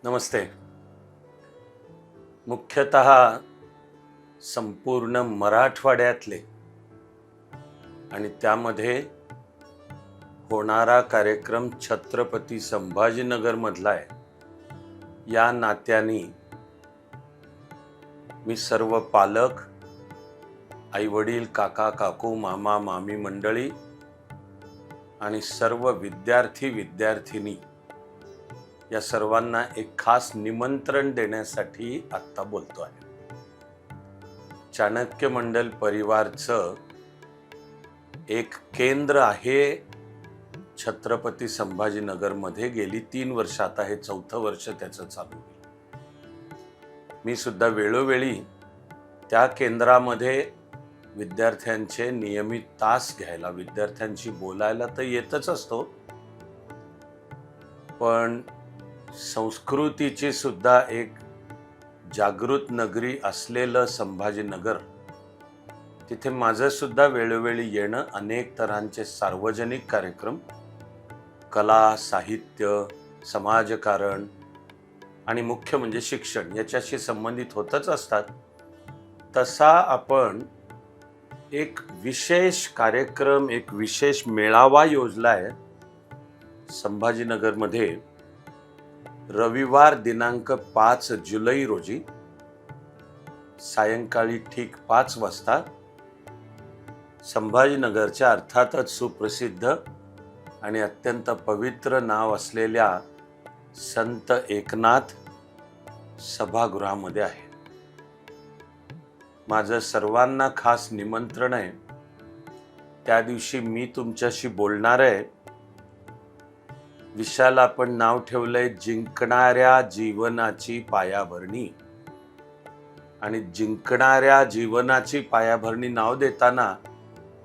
नमस्ते. मुख्यतः संपूर्ण मराठवाड्यातले आणि त्यामध्ये होणारा कार्यक्रम छत्रपती संभाजीनगरमधला आहे या नात्याने मी सर्व पालक, आईवडील, काका काकू, मामा मामी मंडळी आणि सर्व विद्यार्थी विद्यार्थिनी या सर्वांना एक खास निमंत्रण देण्यासाठी आत्ता बोलतो आहे. चाणक्य मंडल परिवारचं एक केंद्र आहे छत्रपती संभाजीनगरमध्ये. गेली 3 वर्ष, आता हे 4थं वर्ष त्याचं चालू आहे. मी सुद्धा वेळोवेळी त्या केंद्रामध्ये विद्यार्थ्यांचे नियमित तास घ्यायला, विद्यार्थ्यांशी बोलायला तर येतच असतो, पण संस्कृतीची सुद्धा एक जागृत नगरी असलेलं संभाजीनगर, तिथे माझं सुद्धा वेळोवेळी येणं, अनेक तऱ्हांचे सार्वजनिक कार्यक्रम, कला, साहित्य, समाजकारण आणि मुख्य म्हणजे शिक्षण याच्याशी संबंधित होतच असतात. तसा आपण एक विशेष कार्यक्रम, एक विशेष मेळावा योजला आहे संभाजीनगरमध्ये. रविवार दिनांक 5 जुलै रोजी सायंकाळी ठीक 5 वाजता संभाजीनगरच्या अर्थातच सुप्रसिद्ध आणि अत्यंत पवित्र नाव असलेल्या संत एकनाथ सभागृहामध्ये आहे. माझं सर्वांना खास निमंत्रण आहे. त्या दिवशी मी तुमच्याशी बोलणार आहे. विषयाला आपण नाव ठेवलंय जिंकणाऱ्या जीवनाची पायाभरणी. आणि जिंकणाऱ्या जीवनाची पायाभरणी नाव देताना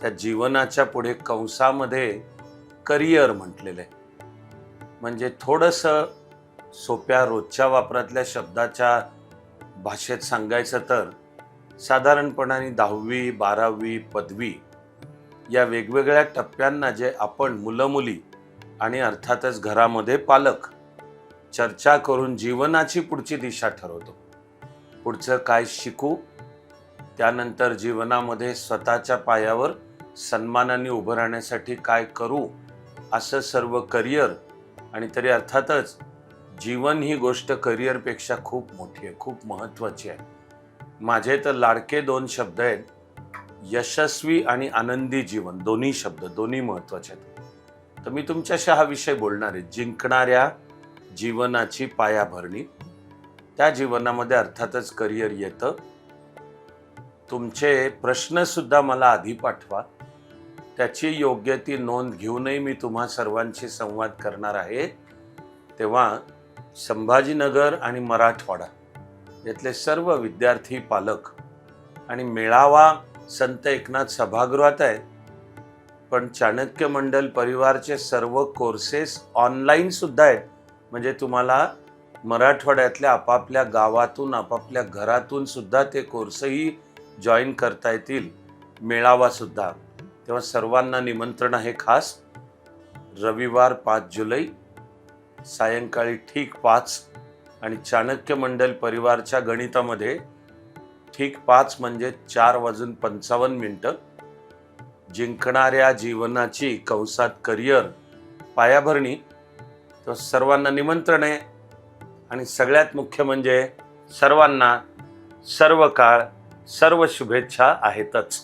त्या जीवनाच्या पुढे कंसामध्ये करिअर म्हटलेलं आहे. म्हणजे थोडंसं सोप्या रोजच्या वापरातल्या शब्दाच्या भाषेत सांगायचं तर साधारणपणाने 10वी, 12वी, पदवी या वेगवेगळ्या टप्प्यांना जे आपण मुलं मुली आणि अर्थातच घरामध्ये पालक चर्चा करून जीवनाची पुढची दिशा ठरवतो. पुढचं काय शिकू, त्यानंतर जीवनामध्ये स्वतःच्या पायावर सन्मानाने उभं राहण्यासाठी काय करू, असं सर्व करिअर. आणि तरी अर्थातच जीवन ही गोष्ट करिअरपेक्षा खूप मोठी आहे, खूप महत्त्वाची आहे. माझे तर लाडके 2 शब्द आहेत, यशस्वी आणि आनंदी जीवन. दोन्ही शब्द, दोन्ही महत्त्वाचे आहेत. तर मी तुमच्याशी हा विषय बोलणार आहे, जिंकणाऱ्या जीवनाची पायाभरणी. त्या जीवनामध्ये अर्थातच करिअर येतं. तुमचे प्रश्न सुद्धा मला आधी पाठवा, त्याची योग्य ती नोंद घेऊनही मी तुम्हा सर्वांशी संवाद करणार आहे. तेव्हा संभाजीनगर आणि मराठवाडा यातले सर्व विद्यार्थी, पालक आणि मेळावा संत एकनाथ सभागृहात आहे. पण चाणक्य मंडल परिवारचे सर्व कोर्सेस ऑनलाईन सुद्धा आहेत. म्हणजे तुम्हाला मराठवाड्यातल्या आपापल्या गावातून, आपापल्या घरातून सुद्धा ते कोर्सही जॉईन करता येतील, मेळावा सुद्धा. तेव्हा सर्वांना निमंत्रण आहे खास. रविवार 5 जुलै सायंकाळी ठीक 5 आणि चाणक्य मंडल परिवारच्या गणितामध्ये ठीक 5 म्हणजे 4:55 जिंकणाऱ्या जीवनाची कंसात करिअर पायाभरणी. तर सर्वांना निमंत्रण आहे. आणि सगळ्यात मुख्य म्हणजे सर्वांना सर्व काळ सर्व शुभेच्छा आहेतच.